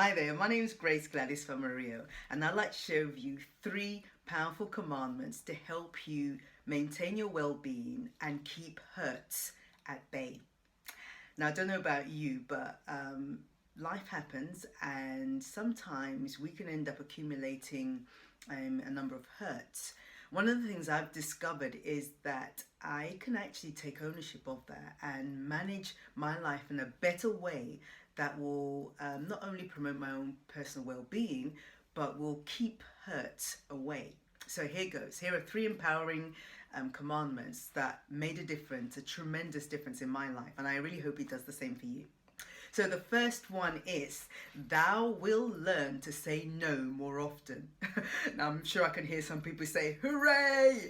Hi there, my name is Gladys from Rio, and I'd like to share with you three powerful commandments to help you maintain your well-being and keep hurts at bay. Now, I don't know about you, but life happens, and sometimes we can end up accumulating a number of hurts. One of the things I've discovered is that I can actually take ownership of that and manage my life in a better way that will not only promote my own personal well-being, but will keep hurts away. So here goes. Here are three empowering commandments that made a difference, a tremendous difference in my life, and I really hope it does the same for you. So the first one is, thou will learn to say no more often. Now I'm sure I can hear some people say, hooray!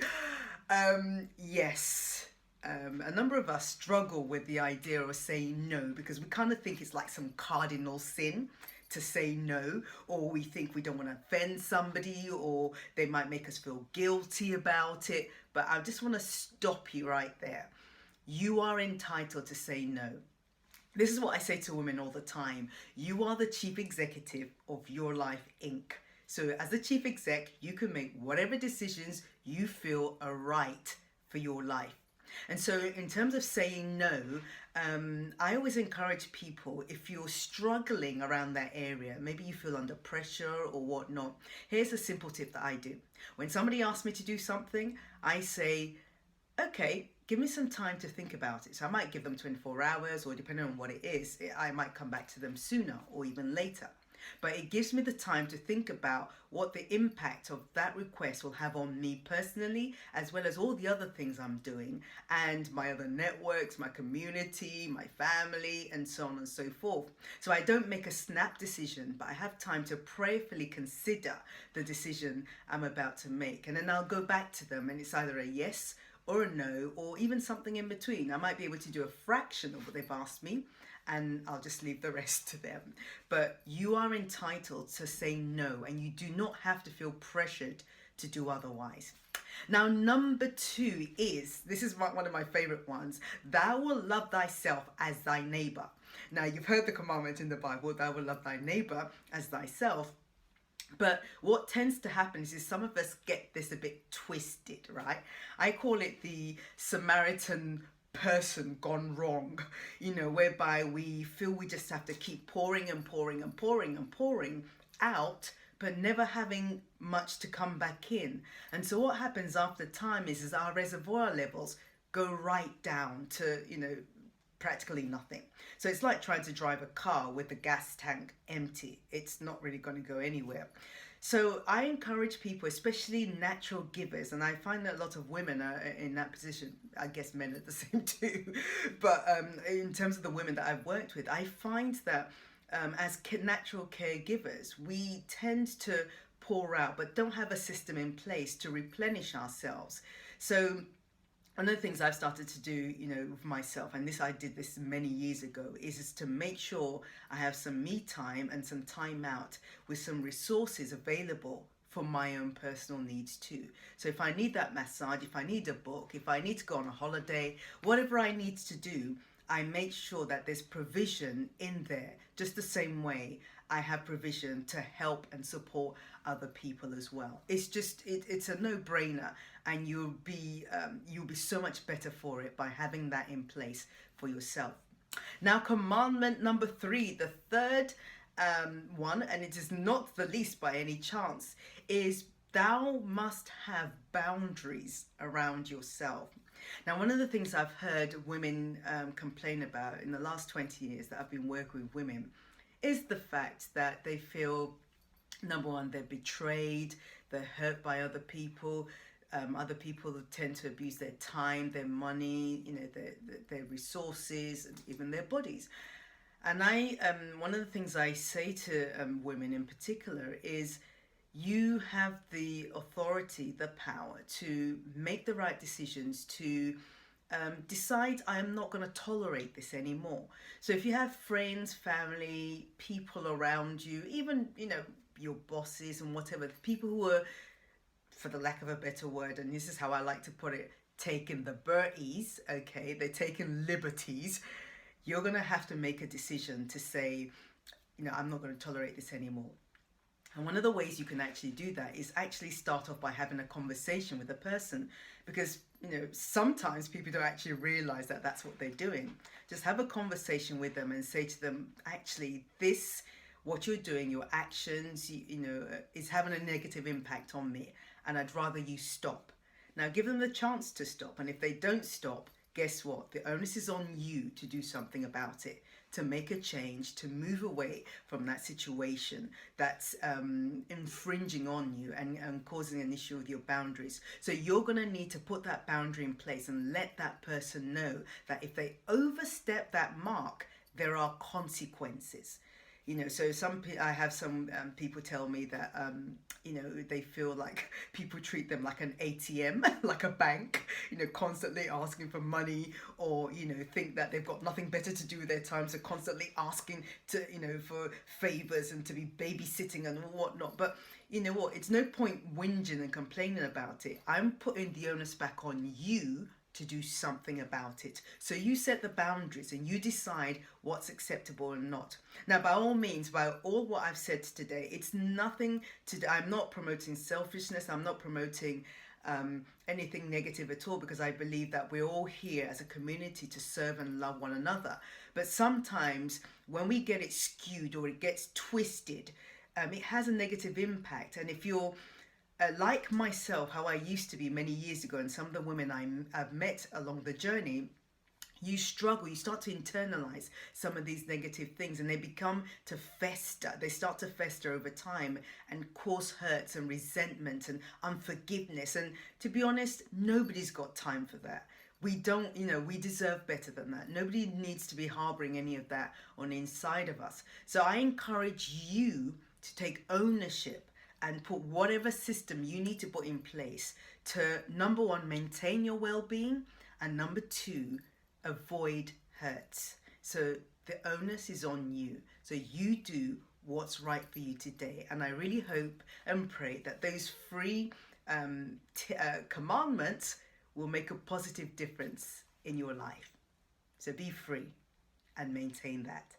Yes. A number of us struggle with the idea of saying no because we kind of think it's like some cardinal sin to say no, or we think we don't want to offend somebody, or they might make us feel guilty about it. But I just want to stop you right there. You are entitled to say no. This is what I say to women all the time. You are the chief executive of your life, Inc. So as the chief exec, you can make whatever decisions you feel are right for your life. And so in terms of saying no, I always encourage people, if you're struggling around that area, maybe you feel under pressure or whatnot, here's a simple tip that I do. When somebody asks me to do something, I say, okay, give me some time to think about it. So I might give them 24 hours, or depending on what it is, I might come back to them sooner or even later. But it gives me the time to think about what the impact of that request will have on me personally, as well as all the other things I'm doing, and my other networks, my community, my family, and so on and so forth. So I don't make a snap decision, but I have time to prayerfully consider the decision I'm about to make. And then I'll go back to them, and it's either a yes or a no, or even something in between. I might be able to do a fraction of what they've asked me, and I'll just leave the rest to them. But you are entitled to say no, and you do not have to feel pressured to do otherwise. Now, number two is, this is one of my favorite ones, thou will love thyself as thy neighbor. Now, you've heard the commandment in the Bible, thou will love thy neighbor as thyself. But what tends to happen is some of us get this a bit twisted, right? I call it the Samaritan person gone wrong, whereby we feel we just have to keep pouring and pouring and pouring and pouring out, but never having much to come back in. And so what happens after time is our reservoir levels go right down to, practically nothing. So it's like trying to drive a car with the gas tank empty. It's not really going to go anywhere. So I encourage people, especially natural givers, and I find that a lot of women are in that position. I guess men are the same too. But in terms of the women that I've worked with, I find that as natural caregivers, we tend to pour out, but don't have a system in place to replenish ourselves. So one of the things I've started to do, with myself, and I did this many years ago, is to make sure I have some me time and some time out with some resources available for my own personal needs too. So if I need that massage, if I need a book, if I need to go on a holiday, whatever I need to do, I make sure that there's provision in there, just the same way I have provision to help and support other people as well. It's a no-brainer, and you'll be so much better for it by having that in place for yourself. Now, commandment number 3, the third one, and it is not the least by any chance, is thou must have boundaries around yourself. Now, one of the things I've heard women complain about in the last 20 years that I've been working with women is the fact that they feel, number one, they're betrayed, they're hurt by other people. Other people tend to abuse their time, their money, their resources, and even their bodies. And one of the things I say to women in particular is, you have the authority, the power to make the right decisions, to decide, I am not going to tolerate this anymore. So if you have friends, family, people around you, even, your bosses and whatever, the people who are, for the lack of a better word, and this is how I like to put it, taking the birdies, okay, they're taking liberties, you're going to have to make a decision to say, I'm not going to tolerate this anymore. And one of the ways you can actually do that is actually start off by having a conversation with a person, because sometimes people don't actually realize that that's what they're doing. Just have a conversation with them and say to them, actually, this, what you're doing, your actions, is having a negative impact on me, and I'd rather you stop. Now give them the chance to stop, and if they don't stop, guess what? The onus is on you to do something about it, to make a change, to move away from that situation that's infringing on you and causing an issue with your boundaries. So you're going to need to put that boundary in place and let that person know that if they overstep that mark, there are consequences. So I have some people tell me that they feel like people treat them like an ATM, like a bank, constantly asking for money, or think that they've got nothing better to do with their time, so constantly asking to for favors and to be babysitting and whatnot. But you know what? It's no point whinging and complaining about it. I'm putting the onus back on you to do something about it. So you set the boundaries and you decide what's acceptable and not. Now, by all means, by all what I've said today, it's nothing to, I'm not promoting selfishness. I'm not promoting anything negative at all, because I believe that we're all here as a community to serve and love one another. But sometimes when we get it skewed or it gets twisted, it has a negative impact. And if you're like myself, how I used to be many years ago, and some of the women I've met along the journey, you struggle, you start to internalize some of these negative things, and they become to fester. They start to fester over time and cause hurts and resentment and unforgiveness. And to be honest, nobody's got time for that. We don't, we deserve better than that. Nobody needs to be harboring any of that on the inside of us. So I encourage you to take ownership and put whatever system you need to put in place to, number one, maintain your well-being, and number two, avoid hurts. So the onus is on you. So you do what's right for you today. And I really hope and pray that those three commandments will make a positive difference in your life. So be free and maintain that.